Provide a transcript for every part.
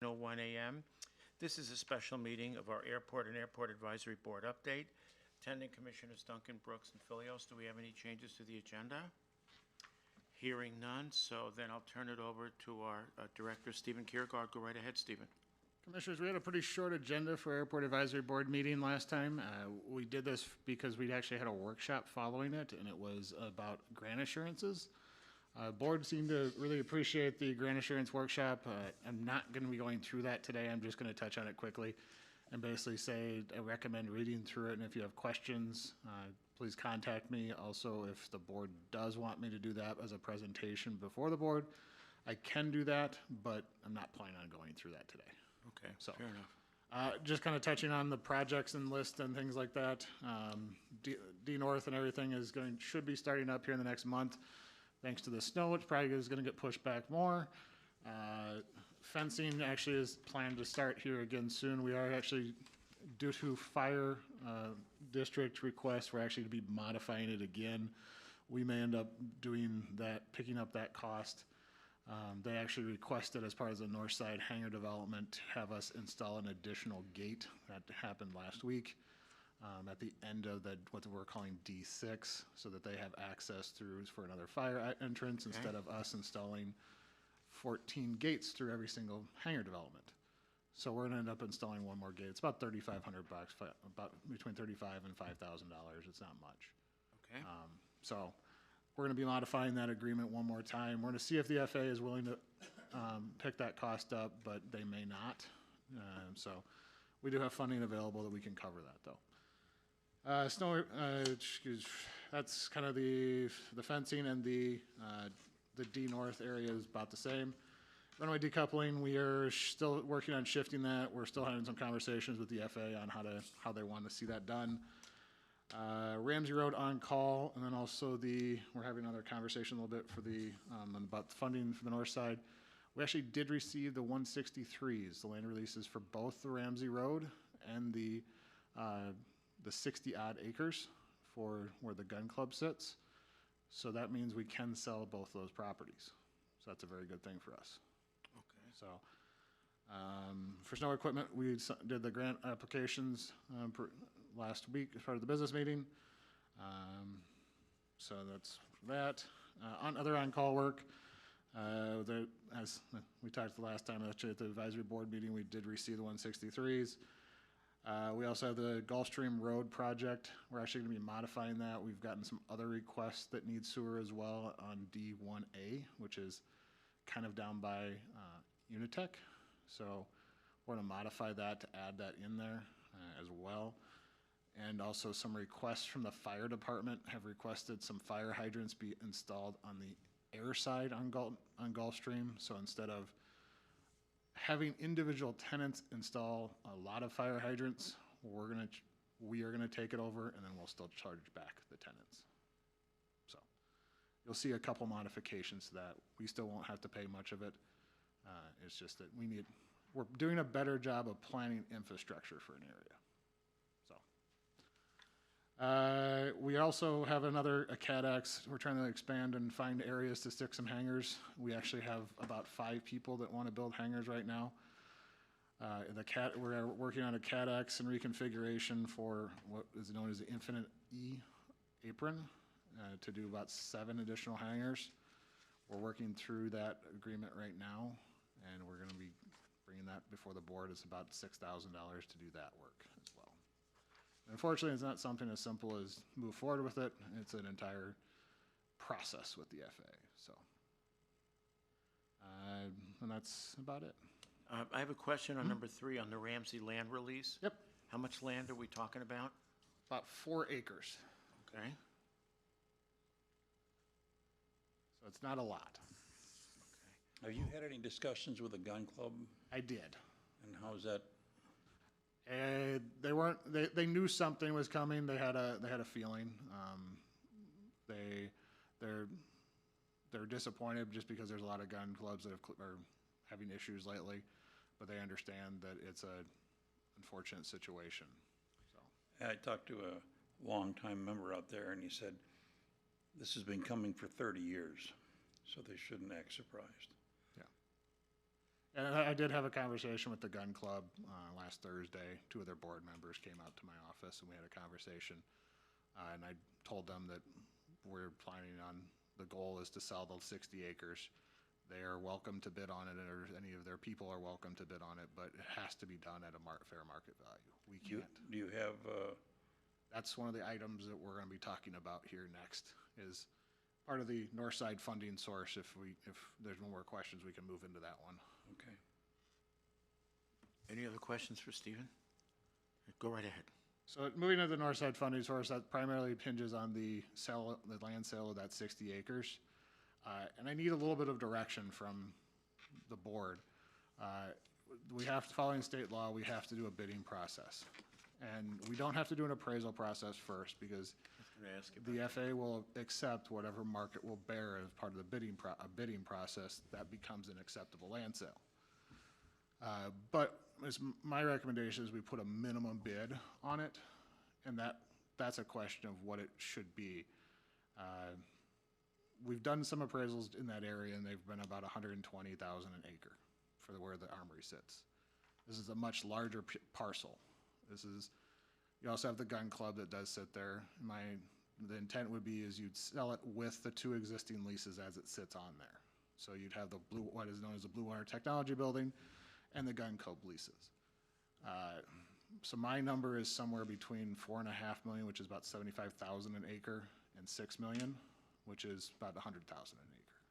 9:01 a.m. This is a special meeting of our Airport and Airport Advisory Board update. Attending Commissioners Duncan, Brooks, and Filios. Do we have any changes to the agenda? Hearing none, so then I'll turn it over to our Director, Stephen Kiergaard. Go right ahead, Stephen. Commissioners, we had a pretty short agenda for Airport Advisory Board meeting last time. We did this because we actually had a workshop following it, and it was about grant assurances. Board seemed to really appreciate the grant assurance workshop. I'm not going to be going through that today. I'm just going to touch on it quickly and basically say I recommend reading through it, and if you have questions, please contact me. Also, if the board does want me to do that as a presentation before the board, I can do that, but I'm not planning on going through that today. Okay, so, fair enough. Just kind of touching on the projects and list and things like that. D North and everything should be starting up here in the next month. Thanks to the snow, it probably is going to get pushed back more. Fencing actually is planned to start here again soon. We are actually, due to fire district requests, we're actually going to be modifying it again. We may end up doing that, picking up that cost. They actually requested, as part of the north side hangar development, to have us install an additional gate. That happened last week at the end of what we're calling D6, so that they have access through for another fire entrance instead of us installing 14 gates through every single hangar development. So we're going to end up installing one more gate. It's about $3,500, about between $35,000 and $5,000. It's not much. Okay. So we're going to be modifying that agreement one more time. We're going to see if the FAA is willing to pick that cost up, but they may not. So we do have funding available that we can cover that, though. That's kind of the fencing, and the D North area is about the same. Runway decoupling, we are still working on shifting that. We're still having some conversations with the FAA on how they want to see that done. Ramsey Road on call, and then also we're having another conversation a little bit for about the funding for the north side. We actually did receive the 163s, the land releases for both the Ramsey Road and the 60 odd acres for where the gun club sits. So that means we can sell both those properties. So that's a very good thing for us. Okay. So for snow equipment, we did the grant applications last week as part of the business meeting. So that's that. On other on-call work, as we talked the last time actually at the advisory board meeting, we did receive the 163s. We also have the Gulfstream Road project. We're actually going to be modifying that. We've gotten some other requests that need sewer as well on D1A, which is kind of down by Unitech. So we're going to modify that to add that in there as well. And also some requests from the fire department have requested some fire hydrants be installed on the air side on Gulfstream. So instead of having individual tenants install a lot of fire hydrants, we are gonna take it over, and then we'll still charge back the tenants. So you'll see a couple modifications to that. We still won't have to pay much of it. It's just that we're doing a better job of planning infrastructure for an area. So we also have a CADX. We're trying to expand and find areas to stick some hangars. We actually have about 5 people that want to build hangars right now. We're working on a CADX and reconfiguration for what is known as the Infinite E apron to do about 7 additional hangars. We're working through that agreement right now, and we're going to be bringing that before the board. It's about $6,000 to do that work as well. Unfortunately, it's not something as simple as move forward with it. It's an entire process with the FAA. So, and that's about it. I have a question on number 3 on the Ramsey land release. Yep. How much land are we talking about? About 4 acres. Okay. So it's not a lot. Have you had any discussions with the gun club? I did. And how's that? They knew something was coming. They had a feeling. They're disappointed just because there's a lot of gun clubs that are having issues lately, but they understand that it's a unfortunate situation. So I talked to a longtime member out there, and he said this has been coming for 30 years, so they shouldn't act surprised. And I did have a conversation with the gun club last Thursday. 2 of their board members came out to my office and we had a conversation. And I told them that we're planning on, the goal is to sell those 60 acres. They are welcome to bid on it, or any of their people are welcome to bid on it, but it has to be done at a fair market value. We can't. Do you have, That's one of the items that we're gonna be talking about here next, is part of the north side funding source. If there's no more questions, we can move into that one. okay. Any other questions for Stephen? Go right ahead. So moving to the north side funding source, that primarily hinges on the land sale of that 60 acres. And I need a little bit of direction from the board. We have to, following state law, we have to do a bidding process. And we don't have to do an appraisal process first, because the FA will accept whatever market will bear as part of the bidding process. That becomes an acceptable land sale. But my recommendation is we put a minimum bid on it, and that's a question of what it should be. We've done some appraisals in that area, and they've been about $120,000 an acre for where the armory sits. This is a much larger parcel. You also have the gun club that does sit there. The intent would be is you'd sell it with the 2 existing leases as it sits on there. So you'd have what is known as the Blue Water Technology Building and the gun club leases. So my number is somewhere between $4.5 million, which is about $75,000 an acre, and $6 million, which is about $100,000 an acre.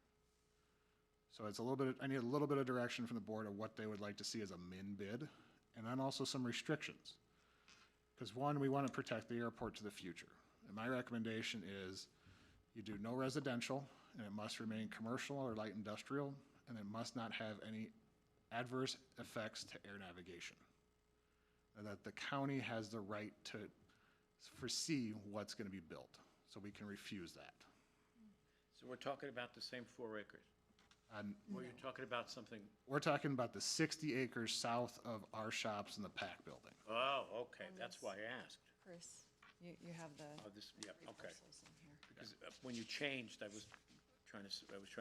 So it's a little bit, I need a little bit of direction from the board of what they would like to see as a min bid, and then also some restrictions. Because one, we want to protect the airport to the future. And my recommendation is you do no residential, and it must remain commercial or light industrial, and it must not have any adverse effects to air navigation. And that the county has the right to foresee what's going to be built, so we can refuse that. So we're talking about the same 4 acres? And Or you're talking about something, we're talking about the 60 acres south of our shops in the PAC building. oh, okay, that's why I asked. Chris, you have the Oh, this, yeah, okay. parcels in here. Because when you changed, I was trying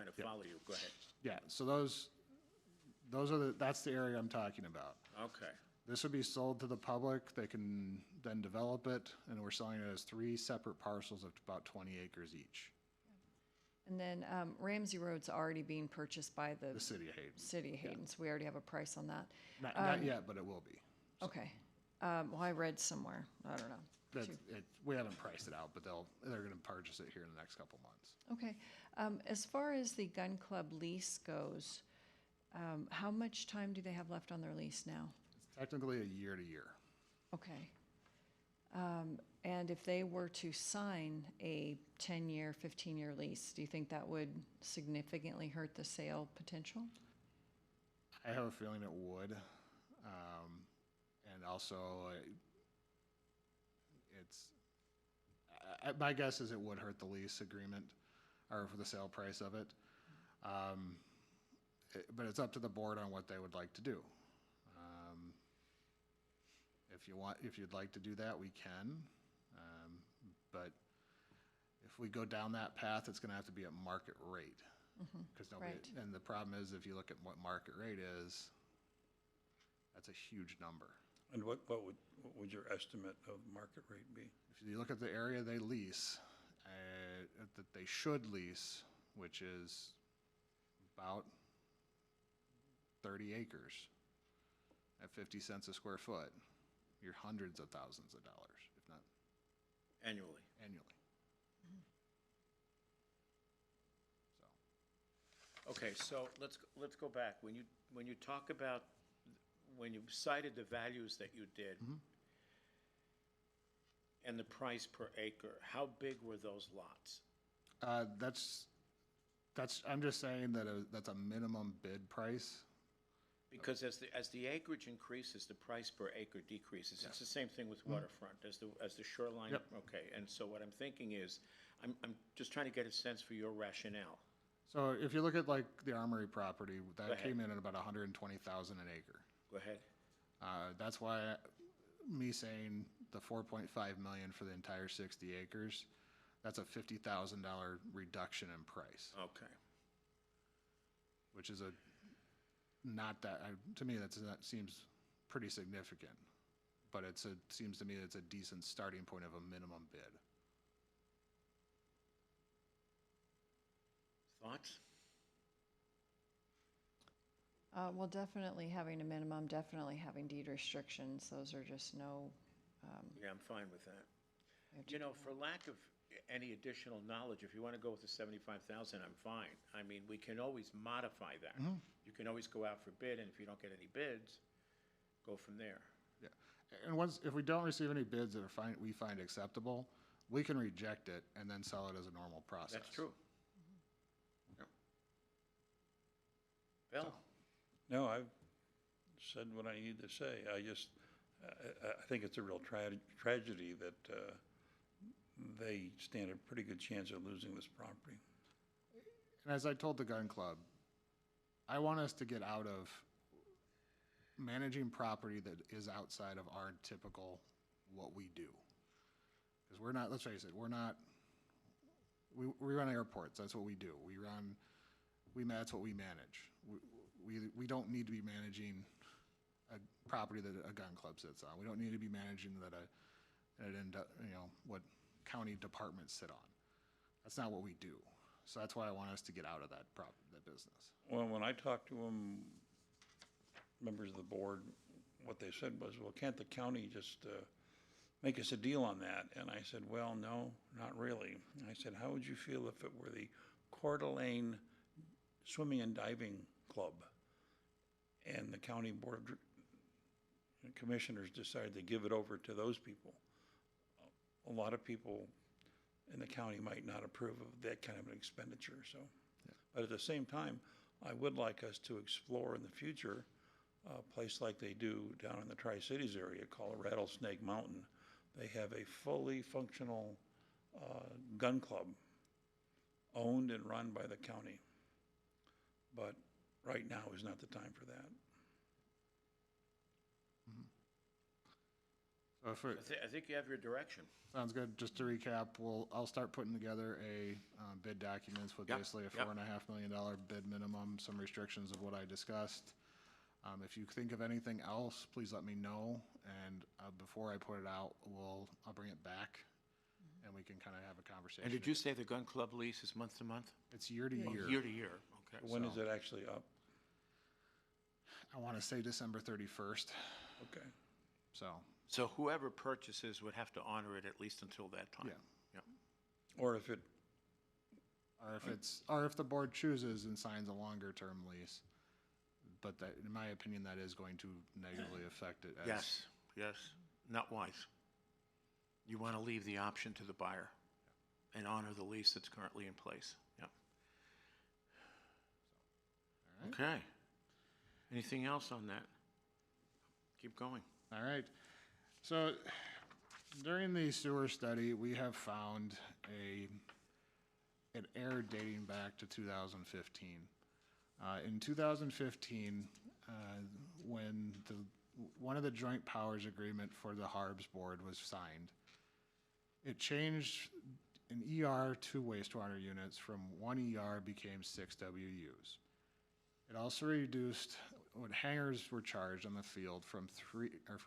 to follow you. Go ahead. Yeah, so that's the area I'm talking about. Okay. This would be sold to the public. They can then develop it, and we're selling it as 3 separate parcels of about 20 acres each. And then Ramsey Road's already being purchased by The the city of Hayden. city of Hayden, so we already have a price on that. Not yet, but it will be. Okay. Well, I read somewhere, I don't know. We haven't priced it out, but they're gonna purchase it here in the next couple months. Okay. As far as the gun club lease goes, how much time do they have left on their lease now? It's technically a year to year. Okay. And if they were to sign a 10-year, 15-year lease, do you think that would significantly hurt the sale potential? I have a feeling it would. And also, my guess is it would hurt the lease agreement, or for the sale price of it. But it's up to the board on what they would like to do. If you'd like to do that, we can. But if we go down that path, it's gonna have to be at market rate. Because right. and the problem is, if you look at what market rate is, that's a huge number. And what would your estimate of market rate be? If you look at the area they lease, that they should lease, which is about 30 acres at 50 cents a square foot, you're hundreds of thousands of dollars, if not Annually. annually. Okay, so let's go back. When you talk about, when you cited the values that you did and the price per acre, how big were those lots? I'm just saying that that's a minimum bid price. Because as the acreage increases, the price per acre decreases. It's the same thing with waterfront, as the shoreline. Yep. Okay, and so what I'm thinking is, I'm just trying to get a sense for your rationale. So if you look at like the Armory property, Go that ahead. came in at about 120,000 an acre. Go ahead. That's why me saying the 4.5 million for the entire 60 acres, that's a $50,000 reduction in price, Okay. which is not that, to me, that seems pretty significant. But seems to me it's a decent starting point of a minimum bid. Thoughts? Well, definitely having a minimum, definitely having deed restrictions, those are just no, Yeah, I'm fine with that. we have to You know, for lack of any additional knowledge, if you want to go with the 75,000, I'm fine. I mean, we can always modify that. You can always go out for bid, and if you don't get any bids, go from there. Yeah. And if we don't receive any bids that we find acceptable, we can reject it and then sell it as a normal process. That's true. Yep. Bill? No, I've said what I need to say. I think it's a real tragedy that they stand a pretty good chance of losing this property. And as I told the gun club, I want us to get out of managing property that is outside of our typical what we do. Because we're not, let's face it, we run airports, that's what we do. That's what we manage. We don't need to be managing a property that a gun club sits on. We don't need to be managing what county departments sit on. That's not what we do. So that's why I want us to get out of that business. Well, when I talked to them, members of the board, what they said was, well, can't the county just make us a deal on that? And I said, well, no, not really. And I said, how would you feel if it were the Coeur d'Alene Swimming and Diving Club and the county board of commissioners decided to give it over to those people? A lot of people in the county might not approve of that kind of an expenditure. So, but at the same time, I would like us to explore in the future a place like they do down in the Tri-Cities area called Rattlesnake Mountain. They have a fully functional gun club owned and run by the county. But right now is not the time for that. So I think you have your direction. sounds good. Just to recap, I'll start putting together a bid documents with Yep, basically a yep. $4.5 million bid minimum, some restrictions of what I discussed. If you think of anything else, please let me know. And before I put it out, I'll bring it back and we can kind of have a conversation. And did you say the gun club lease is month to month? It's year to Oh, year. year to year, okay. When is it actually up? I want to say December 31st. Okay. So whoever purchases would have to honor it at least until that time? Yeah. Or if it, Or if the board chooses and signs a longer term lease. But that, in my opinion, that is going to negatively affect it. Yes, not wise. You want to leave the option to the buyer and honor the lease that's currently in place. Yep. All right. Okay. Anything else on that? Keep going. All right. So during the sewer study, we have found an error dating back to 2015. In 2015, when one of the joint powers agreement for the Harbs board was signed, it changed an ER to wastewater units from 1 ER became 6 WUs. It also reduced what hangars were charged on the field from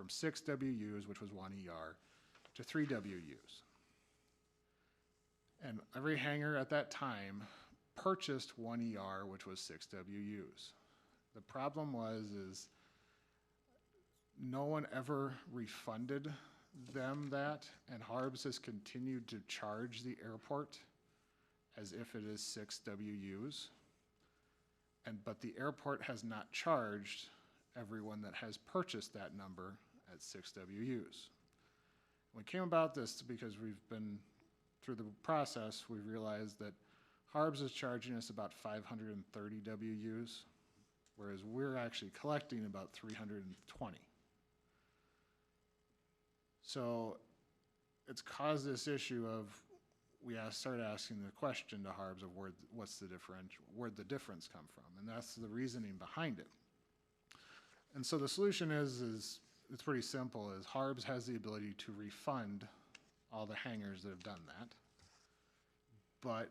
6 WUs, which was 1 ER, to 3 WUs. And every hangar at that time purchased 1 ER, which was 6 WUs. The problem is no one ever refunded them that, and Harbs has continued to charge the airport as if it is 6 WUs. But the airport has not charged everyone that has purchased that number at 6 WUs. We came about this because we've been through the process, we've realized that Harbs is charging us about 530 WUs, whereas we're actually collecting about 320. So it's caused this issue of we started asking the question to Harbs of where'd the difference come from, and that's the reasoning behind it. And so the solution is it's pretty simple, is Harbs has the ability to refund all the hangars that have done that. But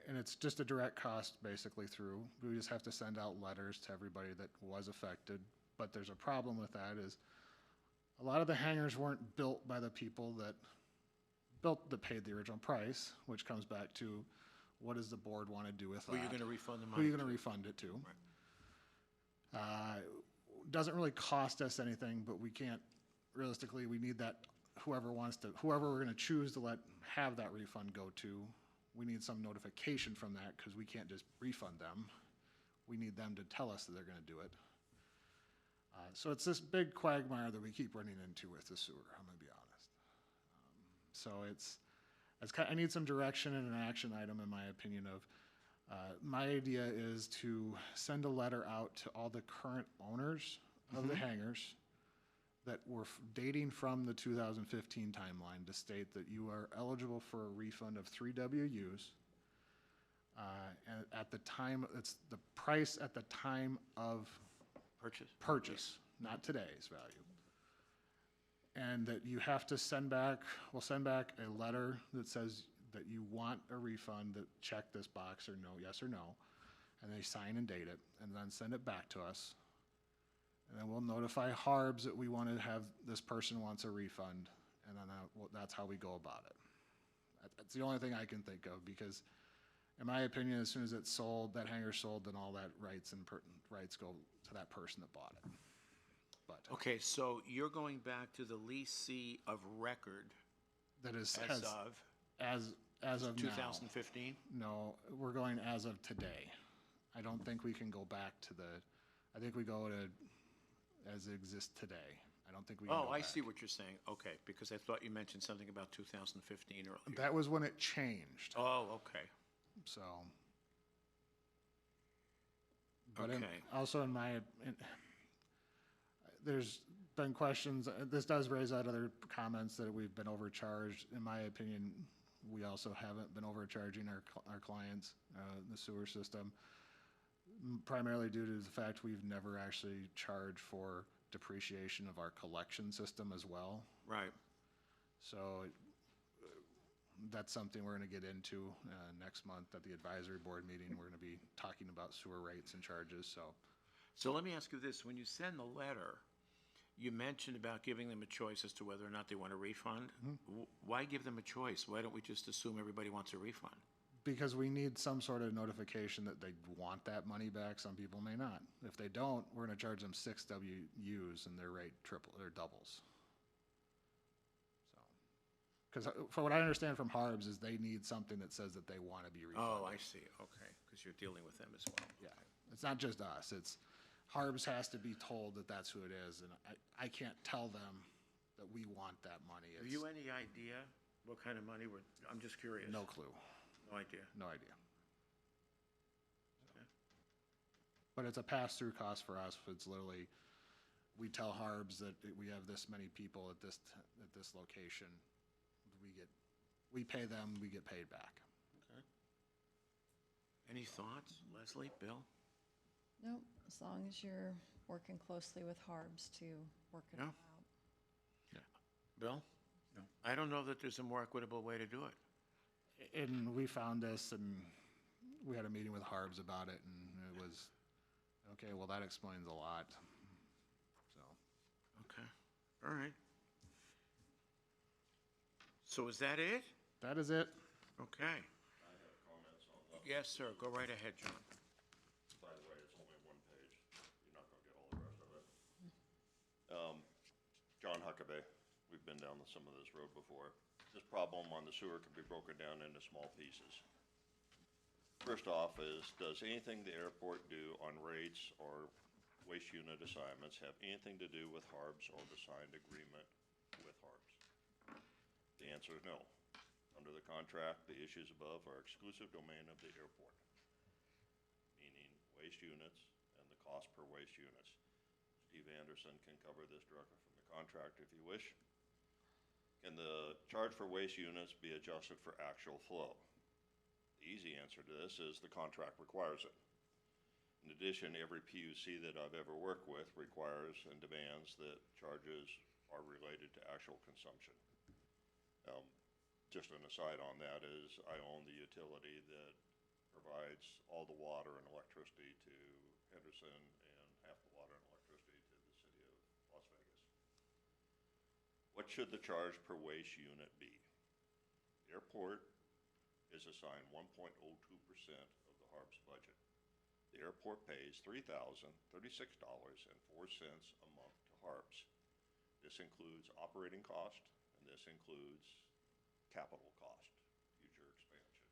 and it's just a direct cost basically through. We just have to send out letters to everybody that was affected. But there's a problem with that is a lot of the hangars weren't built by the people that paid the original price, which comes back to what does the board want to do with that? Who are you going to refund the money Who are you going to to? refund it to? Doesn't really cost us anything, but we can't, realistically, we need that, whoever we're going to choose to have that refund go to, we need some notification from that because we can't just refund them. We need them to tell us that they're going to do it. So it's this big quagmire that we keep running into with the sewer, I'm going to be honest. So I need some direction and an action item, in my opinion, of, my idea is to send a letter out to all the current owners of the hangars that were dating from the 2015 timeline to state that you are eligible for a refund of 3 WUs. And at the time, it's the price at the time of purchase, not today's value. And that you have to we'll send back a letter that says that you want a refund, that check this box or no, yes or no, and they sign and date it, and then send it back to us. And then we'll notify Harbs that we want to have, this person wants a refund, and then that's how we go about it. That's the only thing I can think of, because in my opinion, as soon as it's sold, that hangar's sold, then all that rights go to that person that bought it. But Okay, so you're going back to the leasee of record that is as of of now. 2015? No, we're going as of today. I don't think we can go back to I think we go to as it exists today. I don't think we can go Oh, I back. see what you're saying. Okay, because I thought you mentioned something about 2015 earlier. That was when it changed, Oh, okay. so. But Okay. also there's been questions, this does raise out other comments that we've been overcharged. In my opinion, we also haven't been overcharging our clients, the sewer system, primarily due to the fact we've never actually charged for depreciation of our collection system as well. Right. So that's something we're going to get into next month at the advisory board meeting. We're going to be talking about sewer rates and charges, so. So let me ask you this, when you send the letter, you mentioned about giving them a choice as to whether or not they want a refund. Why give them a choice? Why don't we just assume everybody wants a refund? Because we need some sort of notification that they want that money back. Some people may not. If they don't, we're going to charge them 6 WUs and their rate doubles. So, because for what I understand from Harbs is they need something that says that they want to be refunded. Oh, I see, okay, because you're dealing with them as well. Yeah, it's not just us. It's Harbs has to be told that that's who it is, and I can't tell them that we want that money. Have you any idea what kind of money I'm just curious. No clue. No idea. No idea. Okay. But it's a pass-through cost for us. It's literally, we tell Harbs that we have this many people at this location. We pay them, we get paid back. Okay. Any thoughts, Leslie, Bill? Nope, as long as you're working closely with Harbs to work it Yeah. out. Bill? No. I don't know that there's a more equitable way to do it. And we found this, and we had a meeting with Harbs about it, and it was, okay, well, that explains a lot. So, Okay, all right. So is that it? that is it. Okay. I have comments on that. Yes, sir, go right ahead, John. By the way, it's only one page. You're not gonna get all the rest of it. John Huckabee, we've been down some of this road before. This problem on the sewer can be broken down into small pieces. First off is, does anything the airport do on rates or waste unit assignments have anything to do with Harbs or the signed agreement with Harbs? The answer is no. Under the contract, the issues above are exclusive domain of the airport, meaning waste units and the cost per waste units. Steve Anderson can cover this directly from the contract if you wish. Can the charge for waste units be adjusted for actual flow? The easy answer to this is the contract requires it. In addition, every PUC that I've ever worked with requires and demands that charges are related to actual consumption. Just an aside on that is I own the utility that provides all the water and electricity to Henderson and half the water and electricity to the city of Las Vegas. What should the charge per waste unit be? The airport is assigned 1.02% of the HARB's budget. The airport pays $3,036.04 a month to HARB's. This includes operating cost, and this includes capital cost, future expansion.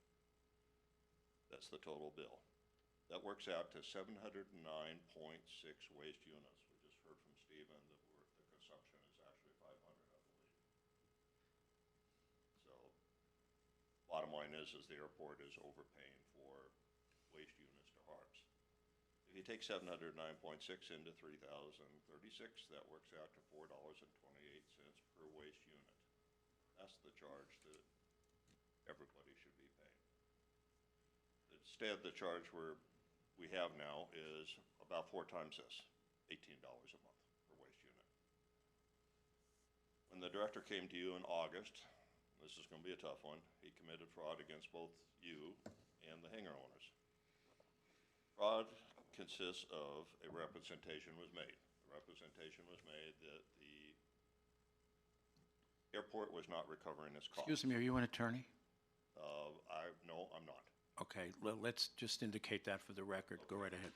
That's the total bill. That works out to 709.6 waste units. We just heard from Stephen that the consumption is actually 500, I believe. So, bottom line is the airport is overpaying for waste units to HARB's. If you take 709.6 into 3,036, that works out to $4.28 per waste unit. That's the charge that everybody should be paying. Instead, the charge we have now is about 4 times this, $18 a month per waste unit. When the director came to you in August, this is going to be a tough one, he committed fraud against both you and the hangar owners. Fraud consists of a representation was made. The representation was made that the airport was not recovering its costs. Excuse me, are you an attorney? No, I'm not. Okay, let's just indicate that for the record. Go right ahead.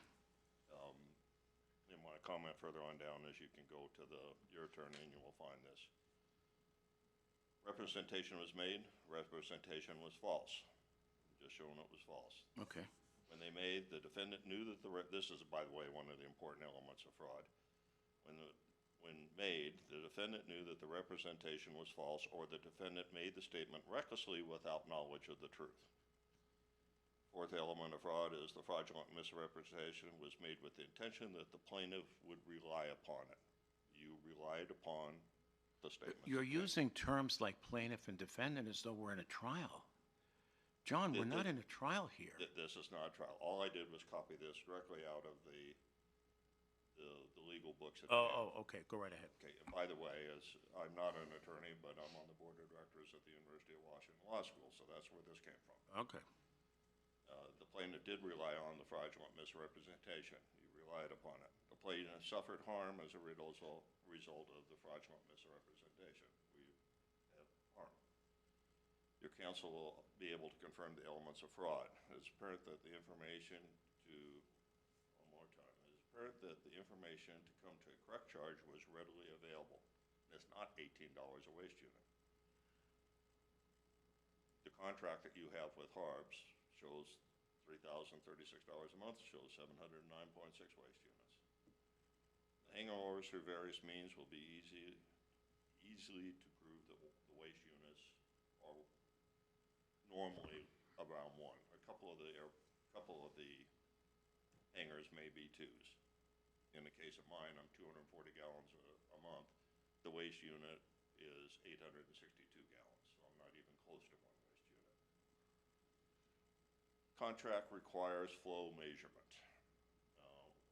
You want to comment further on down as you can go to your attorney and you will find this. Representation was made, representation was false. Just showing it was false. Okay. When they made, the defendant knew that this is, by the way, one of the important elements of fraud. When made, the defendant knew that the representation was false, or the defendant made the statement recklessly without knowledge of the truth. Fourth element of fraud is the fraudulent misrepresentation was made with the intention that the plaintiff would rely upon it. You relied upon the statement. You're using terms like plaintiff and defendant as though we're in a trial. John, we're not in a trial here. This is not a trial. All I did was copy this directly out of the legal books. Okay, go right ahead. Okay, and by the way, I'm not an attorney, but I'm on the board of directors at the University of Washington Law School, so that's where this came from. Okay. The plaintiff did rely on the fraudulent misrepresentation. You relied upon it. The plaintiff suffered harm as a result of the fraudulent misrepresentation. We have harm. Your counsel will be able to confirm the elements of fraud. It's apparent that the information that the information to come to a correct charge was readily available. It's not $18 a waste unit. The contract that you have with HARB's shows $3,036 a month, shows 709.6 waste units. The hangar orders through various means will be easily to prove that the waste units are normally around 1. A couple of the hangars may be 2s. In the case of mine, I'm 240 gallons a month. The waste unit is 862 gallons, so I'm not even close to 1 waste unit. Contract requires flow measurement.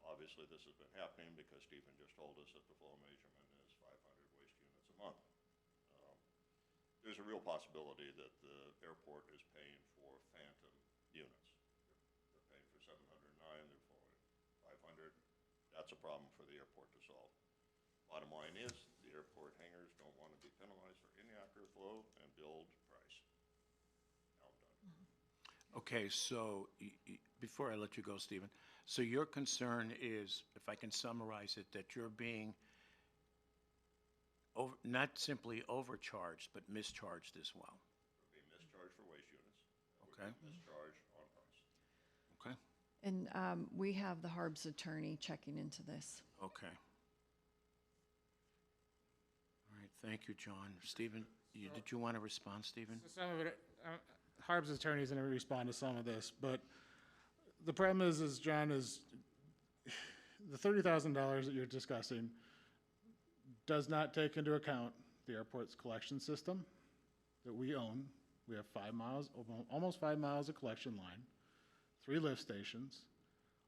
Obviously, this has been happening because Stephen just told us that the flow measurement is 500 waste units a month. There's a real possibility that the airport is paying for phantom units. They're paying for 709, they're flowing 500. That's a problem for the airport to solve. Bottom line is, the airport hangars don't want to be penalized for inaccurate flow and build price. Now I'm done. Okay, so before I let you go, Stephen, so your concern is, if I can summarize it, that you're being not simply overcharged, but mischarged as well. We're being mischarged for waste units. Okay. We're being mischarged on price. Okay. And we have the HARB's attorney checking into this. Okay. All right, thank you, John. Stephen, did you want to respond, Stephen? Some of it, HARB's attorney is going to respond to some of this, but the problem is John, is the $30,000 that you're discussing does not take into account the airport's collection system that we own. We have 5 miles, almost 5 miles of collection line, 3 lift stations,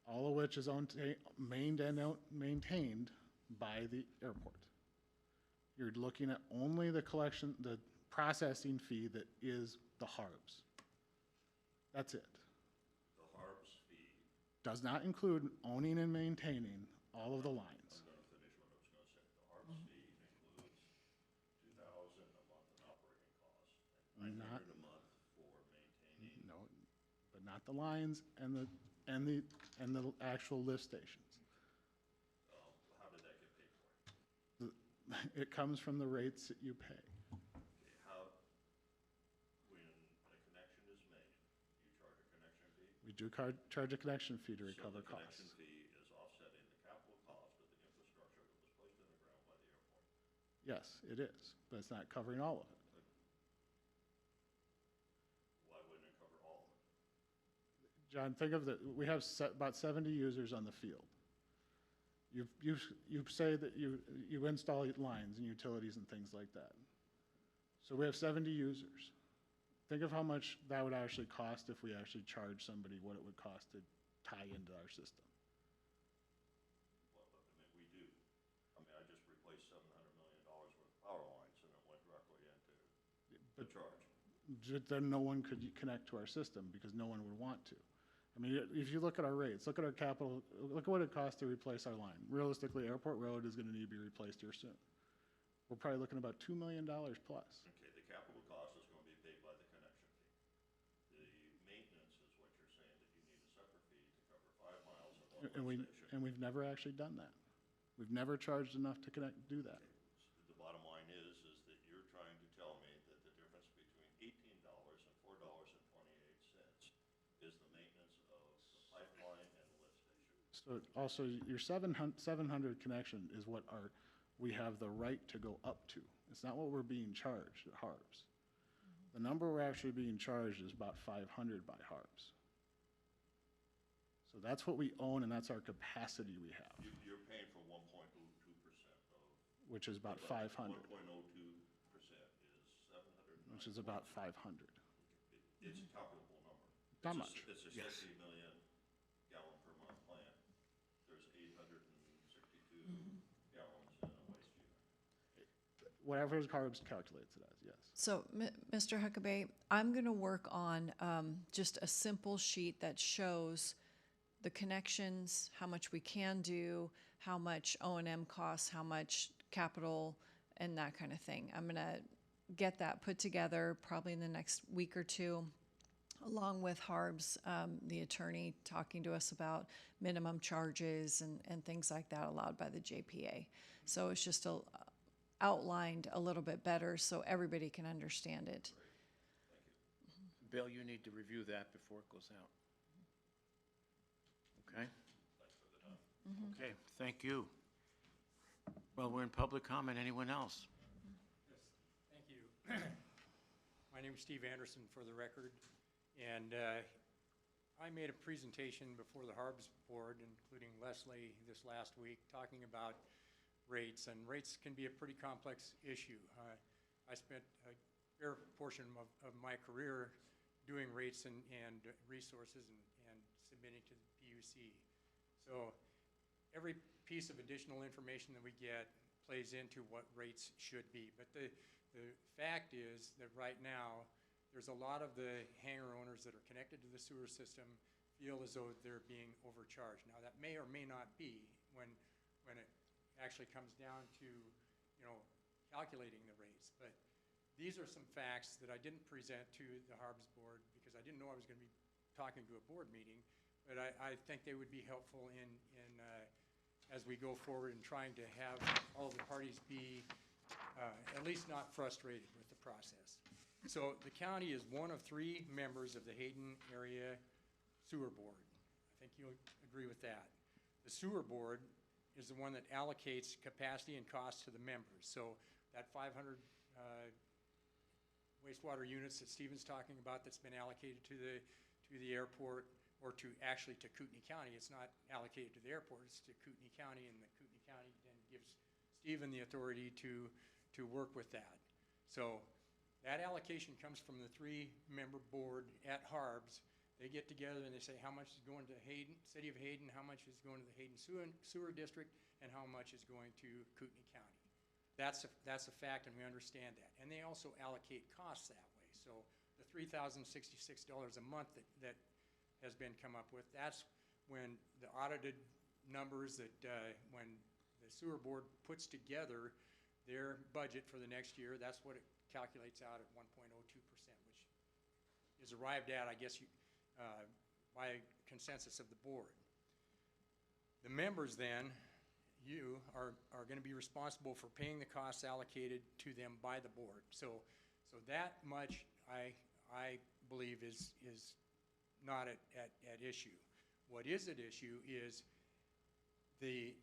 all of which is maintained by the airport. You're looking at only the processing fee that is the HARB's. That's it. The Does not include owning and maintaining all of the lines. I'm gonna finish what I was gonna say. The harvest fee includes $2,000 a month in operating costs and Not- $900 a month for maintaining. No, but not the lines and the actual lift stations. How did that get paid for? It comes from the rates that you pay. Okay, how, when a connection is made, you charge a connection fee? We do charge a connection fee to recover So the connection costs. fee is offsetting the capital cost of the infrastructure that was placed in the ground by the airport. Yes, it is, but it's not covering all of it. Why wouldn't it cover all of it? John, think of we have about 70 users on the field. You say that you install lines and utilities and things like that. So we have 70 users. Think of how much that would actually cost if we actually charge somebody what it would cost to tie into our system. Well, I mean, we do. I mean, I just replaced $700 million worth of power lines and it went directly into the charge. Then no one could connect to our system because no one would want to. I mean, if you look at our rates, look at our capital, look at what it costs to replace our line. Realistically, Airport Road is gonna need to be replaced here soon. We're probably looking at about $2 million plus. Okay, the capital cost is gonna be paid by the connection fee. The maintenance is what you're saying, that you need a separate fee to cover 5 miles of one lift station. And we've never actually done that. We've never charged enough to do that. The bottom line is that you're trying to tell me that the difference between $18 and $4.28 is the maintenance of the pipeline and the lift station. So also, your 700 connection is what we have the right to go up to. It's not what we're being charged at Harbs. The number we're actually being charged is about 500 by Harbs. So that's what we own and that's our capacity we have, You're paying for 1.02% of. which is about 500, 1.02% is 700. which is about 500. It's a calculable number. Not It's a- much. It's a 60 million gallon per month plant. There's 862 gallons in a waste unit. Whatever Harbs calculates it as, yes. So, Mr. Huckabee, I'm going to work on just a simple sheet that shows the connections, how much we can do, how much O&M costs, how much capital, and that kind of thing. I'm going to get that put together probably in the next week or two, along with Harbs, the attorney, talking to us about minimum charges and things like that allowed by the JPA. So it's just outlined a little bit better so everybody can understand it. Bill, you need to review that before it goes out. Okay? Okay, thank you. Well, we're in public comment. Anyone else? Thank you. My name is Steve Anderson, for the record, and I made a presentation before the Harbs Board, including Leslie, this last week, talking about rates, and rates can be a pretty complex issue. I spent a fair portion of my career doing rates and resources and submitting to the PUC. So every piece of additional information that we get plays into what rates should be. But the fact is that right now, there's a lot of the hangar owners that are connected to the sewer system feel as though they're being overcharged. Now, that may or may not be when it actually comes down to, calculating the rates. But these are some facts that I didn't present to the Harbs Board because I didn't know I was going to be talking to a board meeting. But I think they would be helpful in as we go forward in trying to have all the parties be at least not frustrated with the process. So the county is one of 3 members of the Hayden Area Sewer Board. I think you'll agree with that. The Sewer Board is the one that allocates capacity and costs to the members. So that 500 wastewater units that Stephen's talking about that's been allocated to the airport, or actually to Kootenai County. It's not allocated to the airport, it's to Kootenai County, and the Kootenai County then gives Stephen the authority to work with that. So that allocation comes from the 3-member board at Harbs. They get together and they say how much is going to Hayden, City of Hayden, how much is going to the Hayden Sewer District, and how much is going to Kootenai County. That's a fact, and we understand that. And they also allocate costs that way. So the $3,066 a month that has been come up with, that's when the audited numbers that, when the sewer board puts together their budget for the next year, that's what it calculates out at 1.02%, which is arrived at, I guess, by consensus of the board. The members then, you are going to be responsible for paying the costs allocated to them by the board. So that much I believe is not at issue. What is at issue is the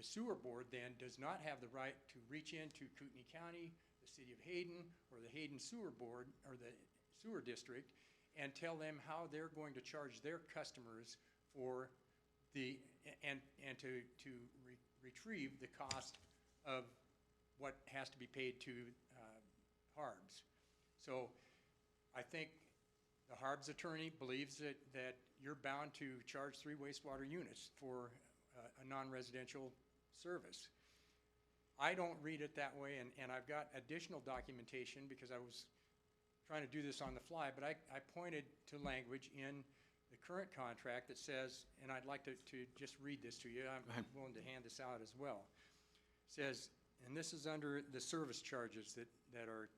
sewer board then does not have the right to reach into Kootenai County, the city of Hayden, or the Hayden Sewer Board, or the sewer district, and tell them how they're going to charge their customers for the, and to retrieve the cost of what has to be paid to Harbs. So I think the Harbs attorney believes that you're bound to charge 3 wastewater units for a non-residential service. I don't read it that way, and I've got additional documentation because I was trying to do this on the fly, but I pointed to language in the current contract that says, and I'd like to just read this to you. I'm willing to hand this out as well. It says, and this is under the service charges that are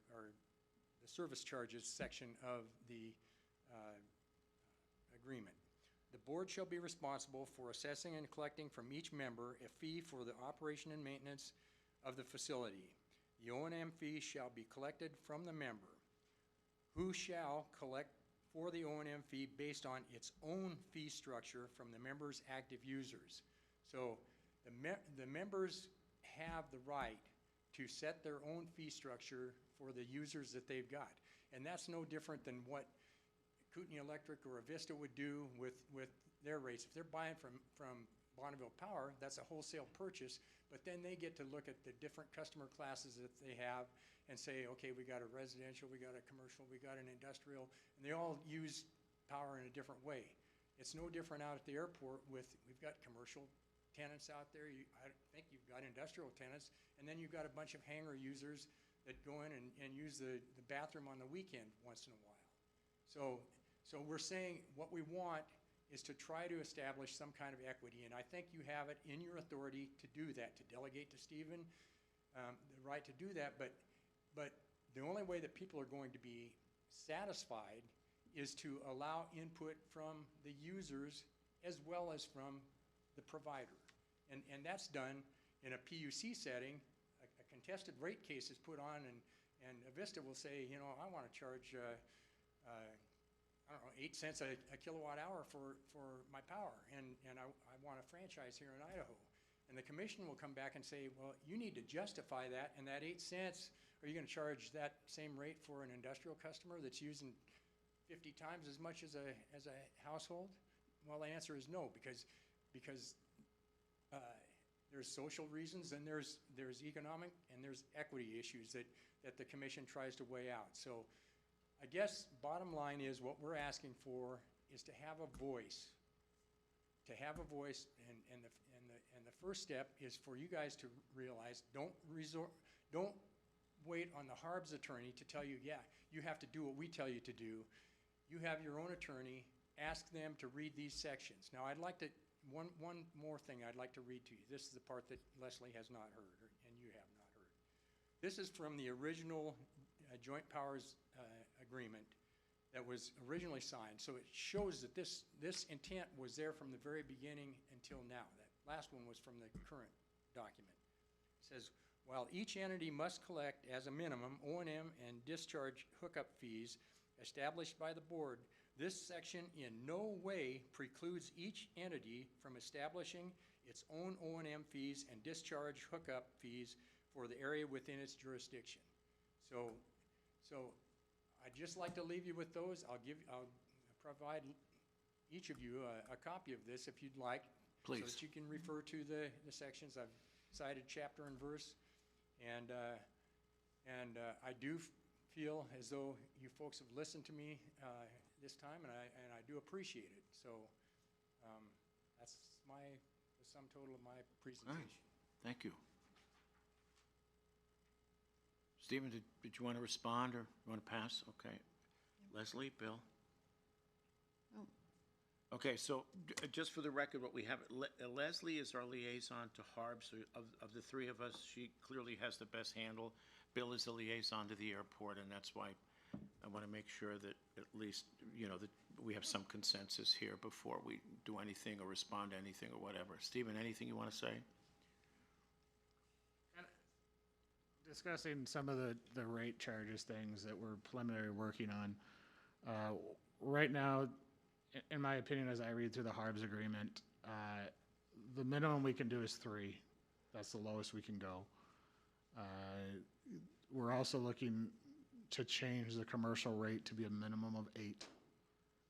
the service charges section of the agreement. The board shall be responsible for assessing and collecting from each member a fee for the operation and maintenance of the facility. The O&M fee shall be collected from the member, who shall collect for the O&M fee based on its own fee structure from the member's active users. So the members have the right to set their own fee structure for the users that they've got. And that's no different than what Kootenai Electric or Avista would do with their rates. If they're buying from Bonneville Power, that's a wholesale purchase, but then they get to look at the different customer classes that they have and say, okay, we got a residential, we got a commercial, we got an industrial, and they all use power in a different way. It's no different out at the airport we've got commercial tenants out there. I think you've got industrial tenants, and then you've got a bunch of hangar users that go in and use the bathroom on the weekend once in a while. So we're saying what we want is to try to establish some kind of equity, and I think you have it in your authority to do that, to delegate to Stephen the right to do that, but the only way that people are going to be satisfied is to allow input from the users as well as from the provider. And that's done in a PUC setting. A contested rate case is put on, and Avista will say, you know, I want to charge I don't know, 8 cents a kilowatt hour for my power, and I want a franchise here in Idaho. And the commission will come back and say, well, you need to justify that, and that 8 cents, are you going to charge that same rate for an industrial customer that's using 50 times as much as a household? Well, the answer is no, because there's social reasons, and there's economic, and there's equity issues that the commission tries to weigh out. So I guess bottom line is what we're asking for is to have a voice. And the first step is for you guys to realize, don't wait on the Harbs attorney to tell you, yeah, you have to do what we tell you to do. You have your own attorney. Ask them to read these sections. Now, I'd like to, one more thing I'd like to read to you. This is the part that Leslie has not heard, and you have not heard. This is from the original Joint Powers agreement that was originally signed. So it shows that this intent was there from the very beginning until now. That last one was from the current document. It says, while each entity must collect as a minimum O&M and discharge hookup fees established by the board, this section in no way precludes each entity from establishing its own O&M fees and discharge hookup fees for the area within its jurisdiction. So I'd just like to leave you with those. I'll provide each of you a copy of this if you'd like. Please. So that you can refer to the sections. I've cited chapter and verse. And I do feel as though you folks have listened to me this time, and I do appreciate it. So that's the sum total of my presentation. Right. Thank you. Stephen, did you want to respond, or you want to pass? Okay. Leslie, Bill? Oh. Okay, so just for the record, what we have, Leslie is our liaison to Harbs. So of the three of us, she clearly has the best handle. Bill is the liaison to the airport, and that's why I want to make sure that at least, that we have some consensus here before we do anything or respond to anything or whatever. Stephen, anything you want to say? Discussing some of the rate charges things that we're preliminary working on. Right now, in my opinion, as I read through the Harbs agreement, the minimum we can do is 3. That's the lowest we can go. We're also looking to change the commercial rate to be a minimum of 8.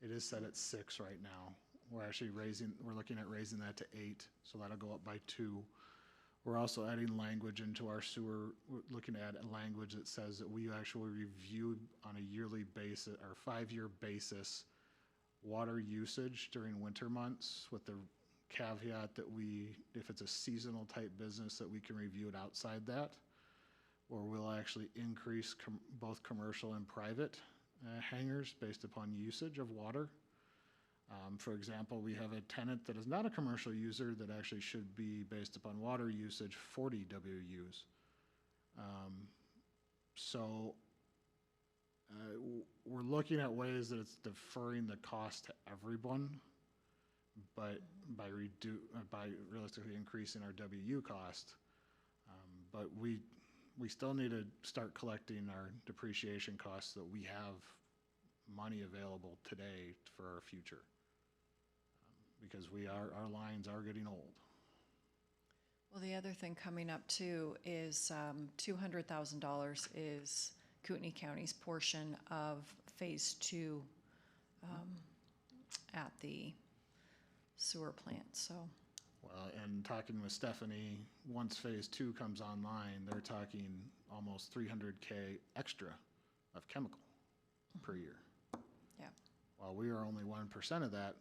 It is set at 6 right now. We're looking at raising that to 8, so that'll go up by 2. We're also adding language into our sewer. We're looking at a language that says that we actually review on a yearly basis or 5-year basis water usage during winter months, with the caveat that if it's a seasonal type business, that we can review it outside that, or we'll actually increase both commercial and private hangars based upon usage of water. For example, we have a tenant that is not a commercial user that actually should be, based upon water usage, 40 WUs. We're looking at ways that it's deferring the cost to everyone, but by realistically increasing our WU cost. But we still need to start collecting our depreciation costs, so that we have money available today for our future. Because our lines are getting old. Well, the other thing coming up too is $200,000 is Kootenai County's portion of Phase 2 at the sewer plant, so. Well, and talking with Stephanie, once Phase 2 comes online, they're talking almost $300K extra of chemical per year. Yeah. While we are only 1% of that,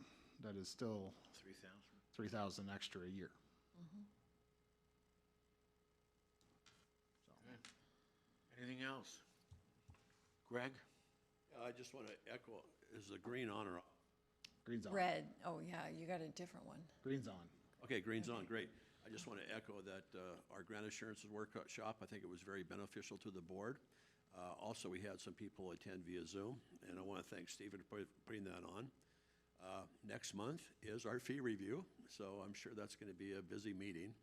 that is still 3,000. $3,000 extra a year. Anything else? Greg? I just want to echo, is the green on or off? Green's on. Red, oh yeah, you got a different one. Green's on. Okay, green's on, great. I just want to echo that our grant assurances workshop, I think it was very beneficial to the board. Also, we had some people attend via Zoom, and I want to thank Stephen for putting that on. Next month is our fee review, so I'm sure that's going to be a busy meeting.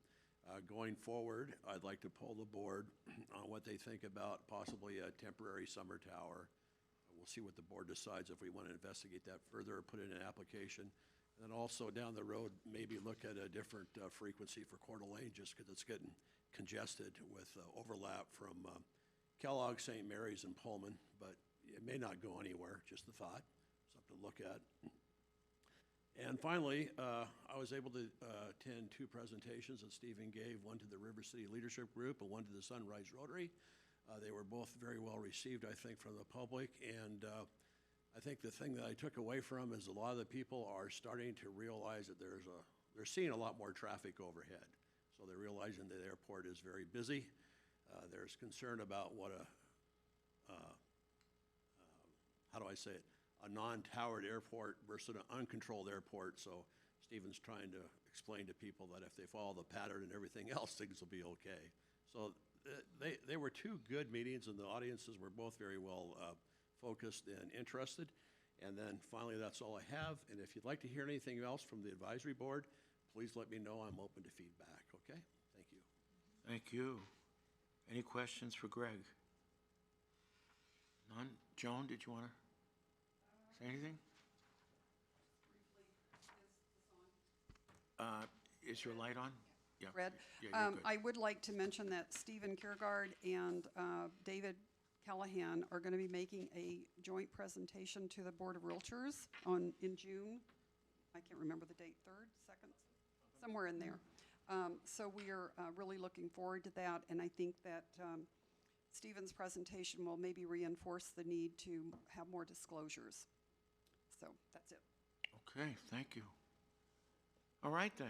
Going forward, I'd like to poll the board on what they think about possibly a temporary summer tower. We'll see what the board decides if we want to investigate that further or put in an application. And then also down the road, maybe look at a different frequency for Coeur d'Alene, just because it's getting congested with overlap from Kellogg, St. Mary's, and Pullman, but it may not go anywhere, just a thought, something to look at. And finally, I was able to attend 2 presentations that Stephen gave, one to the River City Leadership Group and one to the Sunrise Rotary. They were both very well received, I think, from the public. And I think the thing that I took away from is a lot of the people are starting to realize that they're seeing a lot more traffic overhead. So they're realizing that the airport is very busy. There's concern about what how do I say it? A non-towered airport versus an uncontrolled airport. So Stephen's trying to explain to people that if they follow the pattern and everything else, things will be okay. So they were 2 good meetings, and the audiences were both very well focused and interested. And then finally, that's all I have. And if you'd like to hear anything else from the advisory board, please let me know. I'm open to feedback, okay? Thank you. Thank you. Any questions for Greg? None? Joan, did you want to say anything? Is your light on? Yeah. Red. Yeah, you're good. I would like to mention that Stephen Kiergaard and David Callahan are going to be making a joint presentation to the Board of Realtors in June. I can't remember the date, 3rd, 2nd, somewhere in there. So we are really looking forward to that, and I think that Stephen's presentation will maybe reinforce the need to have more disclosures. So that's it. Okay, thank you. All right, then.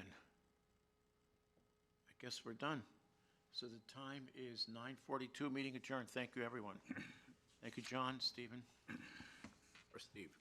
I guess we're done. So the time is 9:42, meeting adjourned. Thank you, everyone. Thank you, John, Stephen, or Steve.